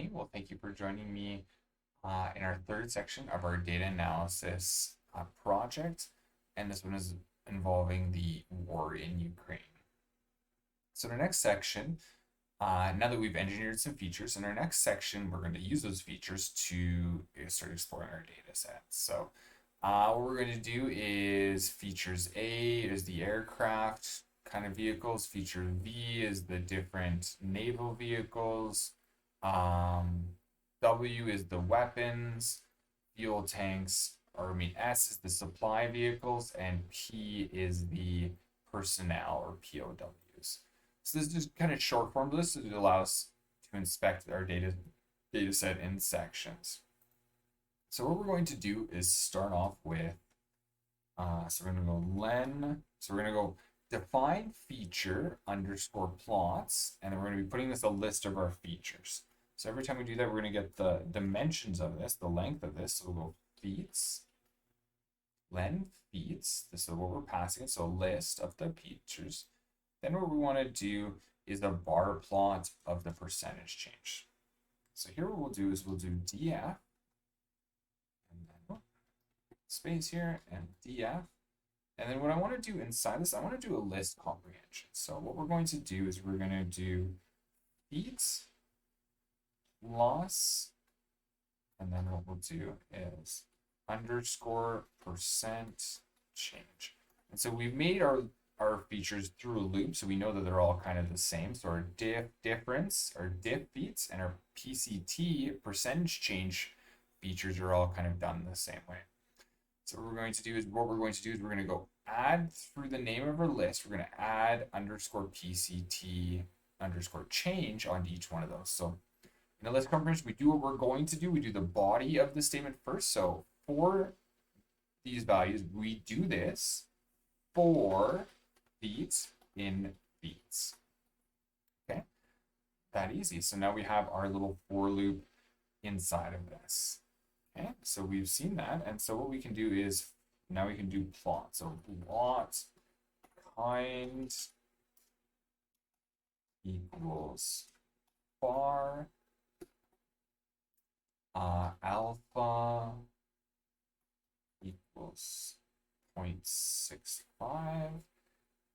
20. Well, thank you for joining me in our third section of our data analysis project. And this one is involving the war in Ukraine. So in our next section, now that we've engineered some features, in our next section, we're going to use those features to start exploring our data sets. So what we're going to do is features A is the aircraft kind of vehicles. Feature V is the different naval vehicles. W is the weapons, fuel tanks, or S is the supply vehicles, and P is the personnel or POWs. So this is just kind of short form list to allow us to inspect our data set in sections. So what we're going to do is start off with, so we're going to go len, so we're going to go define feature underscore plots, and then we're going to be putting this a list of our features. So every time we do that, we're going to get the dimensions of this, the length of this. So we'll go feets, len feets. This is what we're passing. So list of the features. Then what we want to do is a bar plot of the percentage change. So here what we'll do is we'll do df, and then space here, and df. And then what I want to do inside this, I want to do a list comprehension. So what we're going to do is we're going to do feet loss, and then what we'll do is underscore percent change. And so we've made our features through a loop, so we know that they're all kind of the same. So our difference, our diff feats, and our PCT percentage change features are all kind of done the same way. So what we're going to do is we're going to go add through the name of our list. We're going to add underscore PCT underscore change onto each one of those. So in the list comprehension, we do what we're going to do. We do the body of the statement first. So for these values, we do this for feet in feet. Okay, that easy. So now we have our little for loop inside of this. Okay, so we've seen that. And so what we can do is now we can do plot. So plot kind equals bar alpha equals 0.65.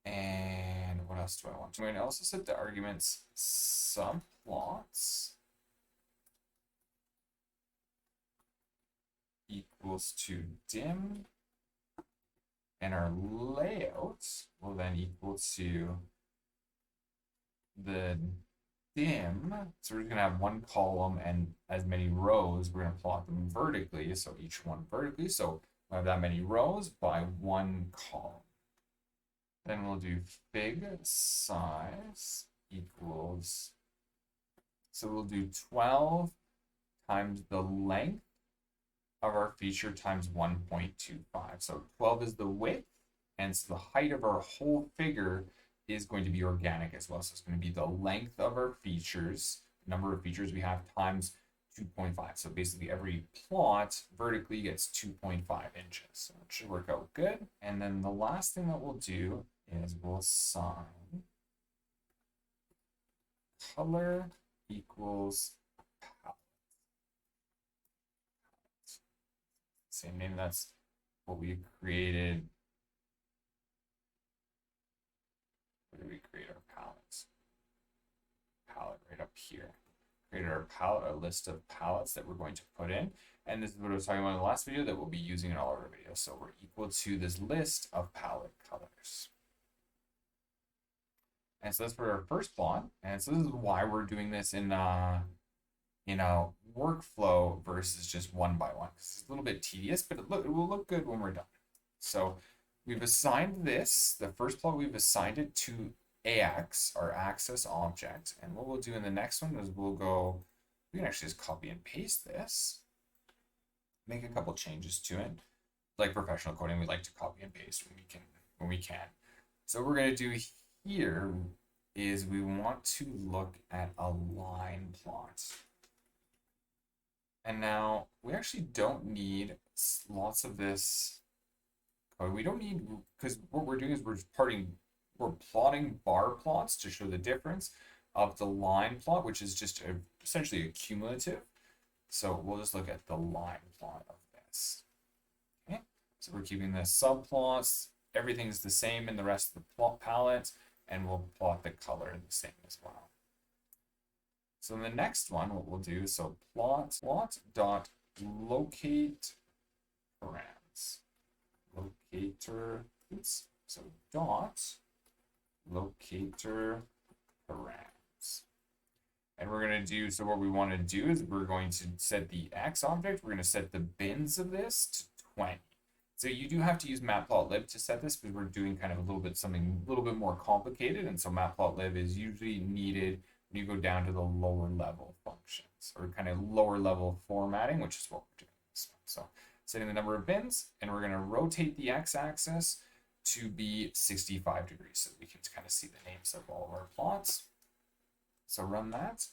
And what else do I want? I'm going to also set the arguments subplots equals to dim, and our layout will then equal to the dim. So we're going to have one column and as many rows. We're going to plot them vertically, so each one vertically. So we have that many rows by one column. Then we'll do fig size equals, so we'll do 12 times the length of our feature times 1.25. So 12 is the width, and so the height of our whole figure is going to be organic as well. So it's going to be the length of our features, number of features we have, times 2.5. So basically every plot vertically gets 2.5 inches. So it should work out good. And then the last thing that we'll do is we'll assign color equals palette. Same name, that's what we created. Where do we create our palettes? Palette right up here. Created our palette, a list of palettes that we're going to put in. And this is what I was talking about in the last video that we'll be using in all of our videos. So we're equal to this list of palette colors. And so that's for our first plot. And so this is why we're doing this in a workflow versus just one by one. Because it's a little bit tedious, but it will look good when we're done. So we've assigned this, the first plot, we've assigned it to AX, our access object. And what we'll do in the next one is we can actually just copy and paste this, make a couple changes to it. Like professional coding, we like to copy and paste when we can. So what we're going to do here is we want to look at a line plot. And now we actually don't need lots of this code. We don't need, because what we're doing is we're plotting bar plots to show the difference of the line plot, which is just a essentially a cumulative. So we'll just look at the line plot of this. Okay, so we're keeping the subplots. Everything's the same in the rest of the plot palette, and we'll plot the color the same as well. So in the next one, what we'll do, so plot dot locate params. Locator, oops, so dot locator params. And we're going to do, so what we want to do is we're going to set the X object, we're going to set the bins of this to 20. So you do have to use matplotlib to set this because we're doing kind of a little bit something a little bit more complicated, and so matplotlib is usually needed when you go down to the lower level functions or kind of lower level formatting, which is what we're doing this one. So setting the number of bins, and we're going to rotate the x-axis to be 65 degrees so we can kind of see the names of all of our plots. So run that.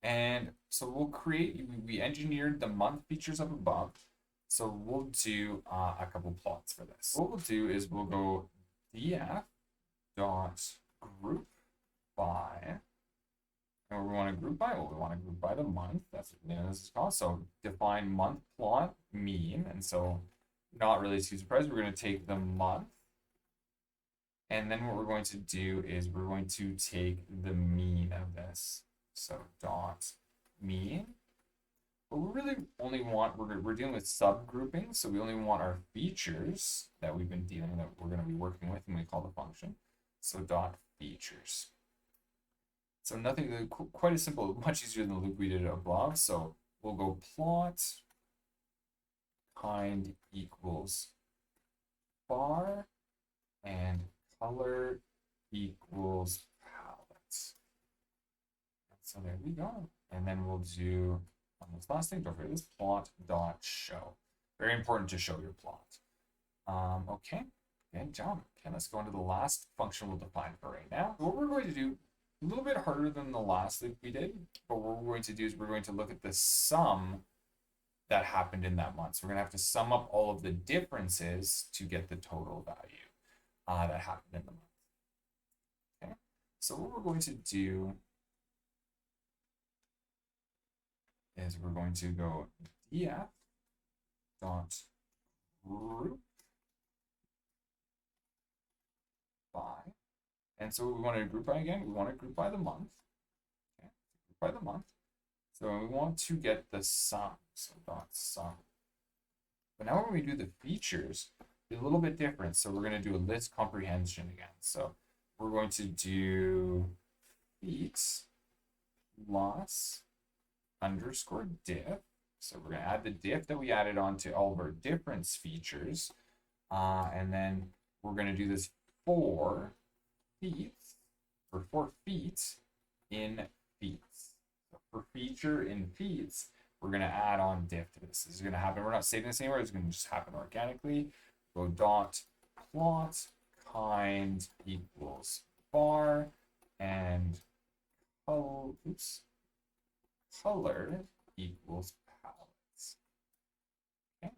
And so we'll create, we engineered the month features up above. So we'll do a couple plots for this. What we'll do is we'll go df dot group by, and what we want to group by, well, we want to group by the month. That's what this is called. So define month plot mean. And so not really too surprised, we're going to take the month. And then what we're going to do is we're going to take the mean of this. So dot mean. But we really only want, we're dealing with subgrouping, so we only want our features that we've been dealing, that we're going to be working with, and we call the function. So dot features. So nothing, quite as simple, much easier than the loop we did above. So we'll go plot kind equals bar and color equals palette. So there we go. And then we'll do on this last thing, don't forget this plot dot show. Very important to show your plot. Okay, good job. Okay, let's go into the last function we'll define for right now. What we're going to do, a little bit harder than the last loop we did, but what we're going to do is we're going to look at the sum that happened in that month. So we're going to have to sum up all of the differences to get the total value that happened in the month. Okay, so what we're going to do is we're going to go df dot group by, and so we want to group by again, we want to group by the month. Okay, group by the month. So we want to get the sum, so dot sum. But now when we do the features, it's a little bit different. So we're going to do a list comprehension again. So we're going to do feats loss underscore diff. So we're going to add the diff that we added on to all of our difference features. And then we're going to do this for feats, or for feats in feats. So for feature in feats, we're going to add on diff to this. This is going to happen. We're not saving this anywhere. It's going to just happen organically. Go dot plot kind equals bar and color equals palettes. Okay,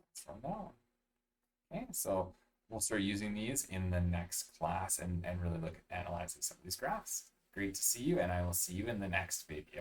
that's from now on. Okay, so we'll start using these in the next class and really look at analyzing some of these graphs. Great to see you, and I will see you in the next video.